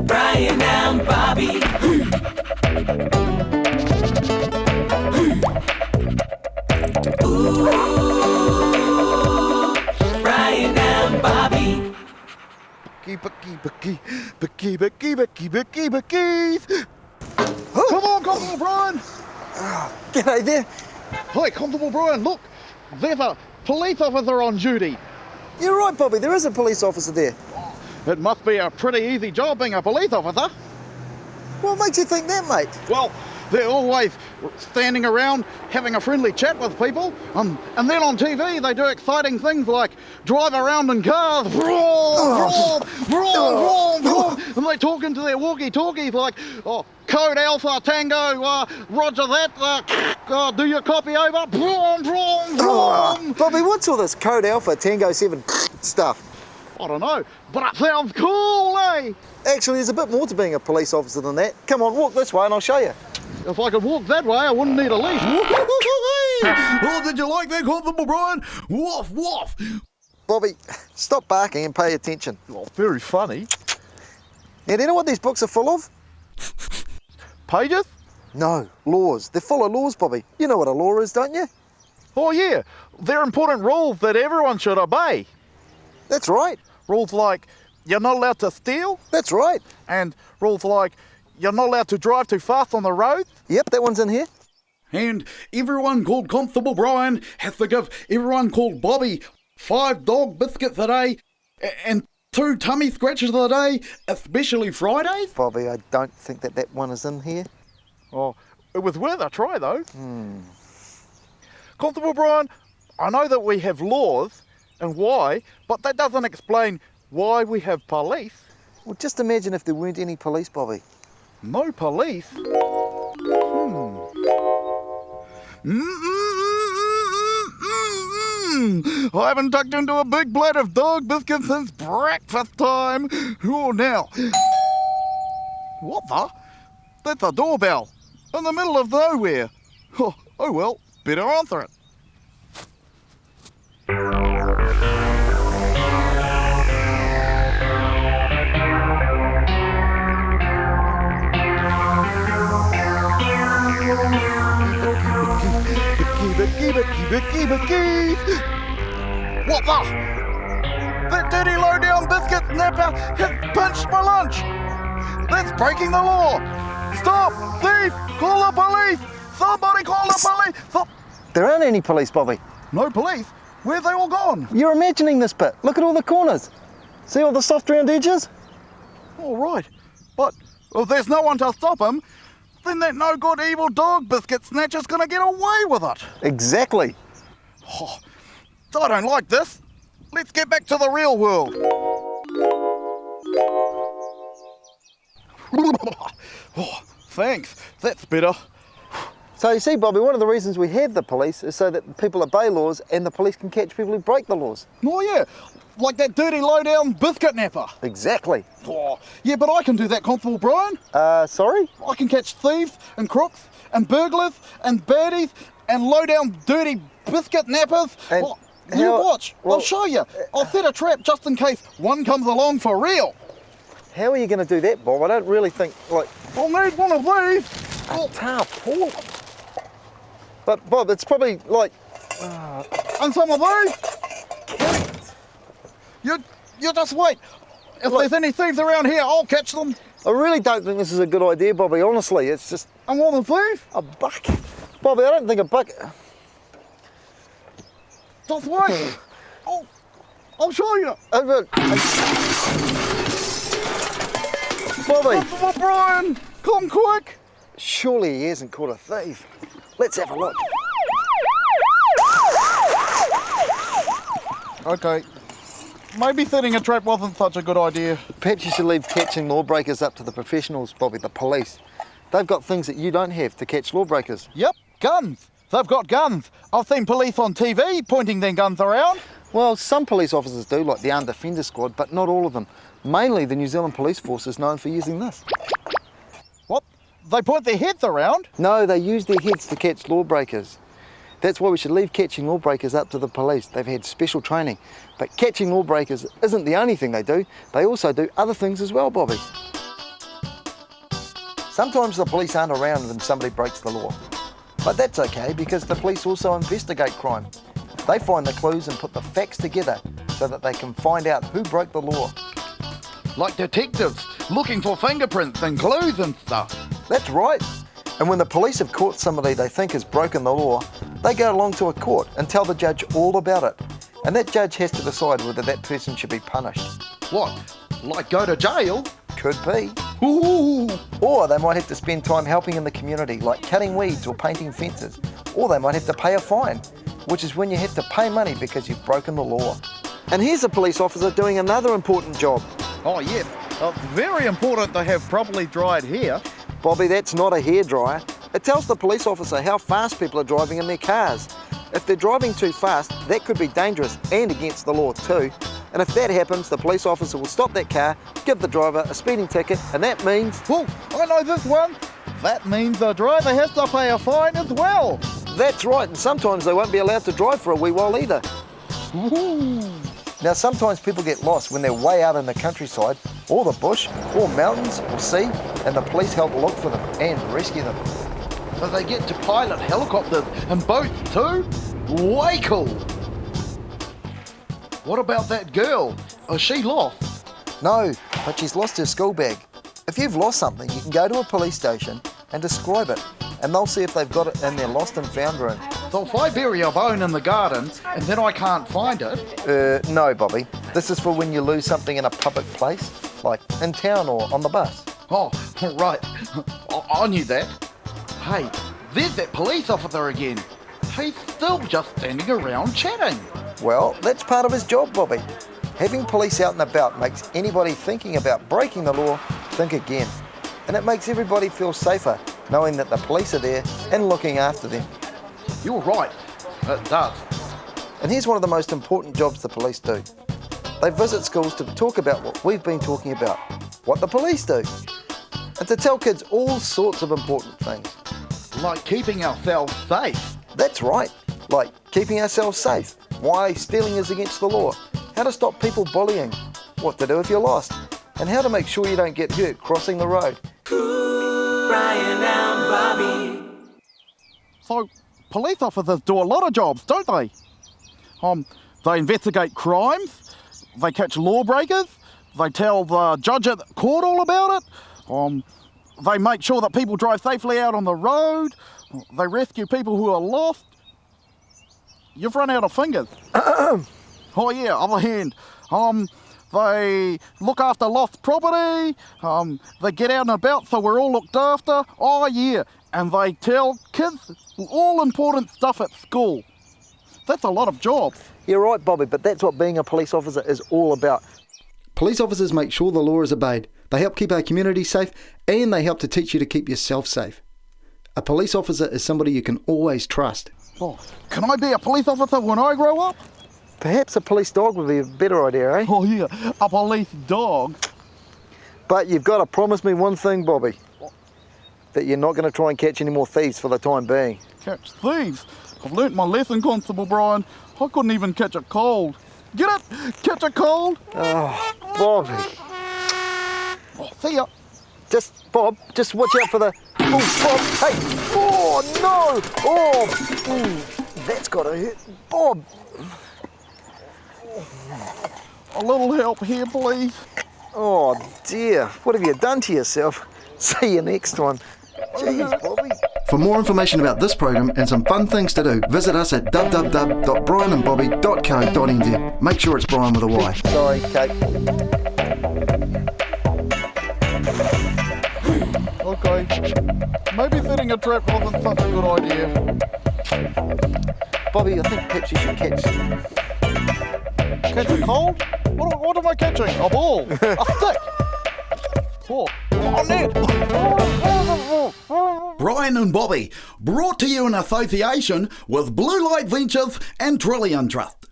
Bryan and Bobby. Ooh, Bryan and Bobby. Bickies. Come on, Constable Bryan. G'day there. Hi, Constable Bryan, look. There's a police officer on duty. You're right, Bobby, there is a police officer there. It must be a pretty easy job being a police officer. What makes you think that, mate? Well, they're always standing around having a friendly chat with people, and then on TV they do exciting things like drive around in cars, vroom, vroom, vroom, and they talk into their walkie-talkies like, oh, Code Alpha Tango, roger that, do your copy over, vroom, vroom, vroom. Bobby, what's all this Code Alpha Tango 7 stuff? I don't know, but it sounds cool, eh? Actually, there's a bit more to being a police officer than that. Come on, walk this way and I'll show you. If I could walk that way, I wouldn't need a leash. Oh, did you like that, Constable Bryan? Woof, woof. Bobby, stop barking and pay attention. Oh, very funny. Now, do you know what these books are full of? Pages? No, laws. They're full of laws, Bobby. You know what a law is, don't you? Oh yeah, they're important rules that everyone should obey. That's right. Rules like you're not allowed to steal, That's right. and rules like you're not allowed to drive too fast on the road. Yep, that one's in here. And everyone called Constable Bryan has to give everyone called Bobby 5 dog biscuits a day and 2 tummy scratches a day, especially Fridays. Bobby, I don't think that one is in here. Oh, it was worth a try though. Constable Bryan, I know that we have laws and why, but that doesn't explain why we have police. Well, just imagine if there weren't any police, Bobby. No police? I haven't tucked into a big plate of dog biscuits since breakfast time. Oh, now. What the? That's a doorbell. In the middle of nowhere. Oh well, better answer it. Bickies. What the? That dirty low-down biscuit snapper has pinched my lunch. That's breaking the law. Stop! Thief! Call the police! Somebody call the police! Stop! There aren't any police, Bobby. No police? Where have they all gone? You're imagining this bit. Look at all the corners. See all the soft round edges? All right. But if there's no one to stop him, then that no-good evil dog biscuit snatcher's gonna get away with it. Exactly. Oh, I don't like this. Let's get back to the real world. Oh, thanks. That's better. So you see, Bobby, one of the reasons we have the police is so that people obey laws and the police can catch people who break the laws. Oh yeah, like that dirty low-down biscuit napper. Exactly. Oh, yeah, but I can do that, Constable Bryan. Sorry? I can catch thieves and crooks and burglars and baddies and low-down dirty biscuit nappers. And Oh, you watch. well, I'll show you. I'll set a trap just in case one comes along for real. How are you going to do that, Bob? I don't really think, like, I'll need one of these. a tarpaulin. But, Bob, it's probably like... And some of these. You just wait. If Look. there's any thieves around here, I'll catch them. I really don't think this is a good idea, Bobby, honestly. It's just And want them thief? a bucket. Bobby, I don't think a bucket... Just wait. I'll show you. Bobby, Constable Bryan, come quick. surely he hasn't caught a thief. Let's have a look. Okay. Maybe setting a trap wasn't such a good idea. Perhaps you should leave catching lawbreakers up to the professionals, Bobby, the police. They've got things that you don't have to catch lawbreakers. Yep, guns. They've got guns. I've seen police on TV pointing their guns around. Well, some police officers do, like the Armed Defender Squad, but not all of them. Mainly the New Zealand Police Force is known for using this. What? They point their heads around? No, they use their heads to catch lawbreakers. That's why we should leave catching lawbreakers up to the police. They've had special training. But catching lawbreakers isn't the only thing they do. They also do other things as well, Bobby. Sometimes the police aren't around when somebody breaks the law. But that's okay because the police also investigate crime. They find the clues and put the facts together so that they can find out who broke the law. Like detectives looking for fingerprints and clues and stuff. That's right. And when the police have caught somebody they think has broken the law, they go along to a court and tell the judge all about it. And that judge has to decide whether that person should be punished. What? Like go to jail? Could be. Ooh. Or they might have to spend time helping in the community, like cutting weeds or painting fences. Or they might have to pay a fine, which is when you have to pay money because you've broken the law. And here's a police officer doing another important job. Oh, yes. Very important to have properly dried hair. Bobby, that's not a hairdryer. It tells the police officer how fast people are driving in their cars. If they're driving too fast, that could be dangerous and against the law too. And if that happens, the police officer will stop that car, give the driver a speeding ticket, and that means... Oh, I know this one. That means the driver has to pay a fine as well. That's right, and sometimes they won't be allowed to drive for a wee while either. Ooh. Now, sometimes people get lost when they're way out in the countryside, or the bush, or mountains, or sea, and the police help look for them and rescue them. So they get to pilot helicopters and boats too? Way cool! What about that girl? Is she lost? No, but she's lost her school bag. If you've lost something, you can go to a police station and describe it, and they'll see if they've got it in their lost and found room. So if I bury a bone in the garden and then I can't find it... No, Bobby. This is for when you lose something in a public place, like in town or on the bus. Oh, right. I knew that. Hey, there's that police officer again. He's still just standing around chatting. Well, that's part of his job, Bobby. Having police out and about makes anybody thinking about breaking the law think again. And it makes everybody feel safer, knowing that the police are there and looking after them. You're right, it does. And here's one of the most important jobs the police do. They visit schools to talk about what we've been talking about, what the police do, and to tell kids all sorts of important things. Like keeping ourselves safe. That's right, like keeping ourselves safe, why stealing is against the law, how to stop people bullying, what to do if you're lost, and how to make sure you don't get hurt crossing the road. Bryan and Bobby. So, police officers do a lot of jobs, don't they? They investigate crimes, they catch lawbreakers, they tell the judge at court all about it, they make sure that people drive safely out on the road, they rescue people who are lost. You've run out of fingers. Oh yeah, other hand. They look after lost property, they get out and about so we're all looked after. Oh yeah, and they tell kids all important stuff at school. That's a lot of jobs. You're right, Bobby, but that's what being a police officer is all about. Police officers make sure the law is obeyed. They help keep our community safe, and they help to teach you to keep yourself safe. A police officer is somebody you can always trust. Oh, can I be a police officer when I grow up? Perhaps a police dog would be a better idea, eh? Oh yeah, a police dog. But you've got to promise me one thing, Bobby. That you're not going to try and catch any more thieves for the time being. Catch thieves? I've learnt my lesson, Constable Bryan. I couldn't even catch a cold. Get it? Catch a cold? Oh, Bobby. Oh, see ya. Bob, just watch out for the... Oh, Bob, hey! Oh, no! Oh, that's got to hurt. Bob! A little help here, please. Oh, dear. What have you done to yourself? See you next time. Jeez, Bobby. For more information about this program and some fun things to do, visit us at www.bryanandbobby.co.nz. Make sure it's Bryan with a Y. Sorry, Kate. Okay. Maybe setting a trap wasn't such a good idea. Bobby, I think perhaps you should catch... Catch a cold? What am I catching? A ball? A stick? Oh, a net! Bryan and Bobby, brought to you in association with Blue Light Ventures and Trillion Trust.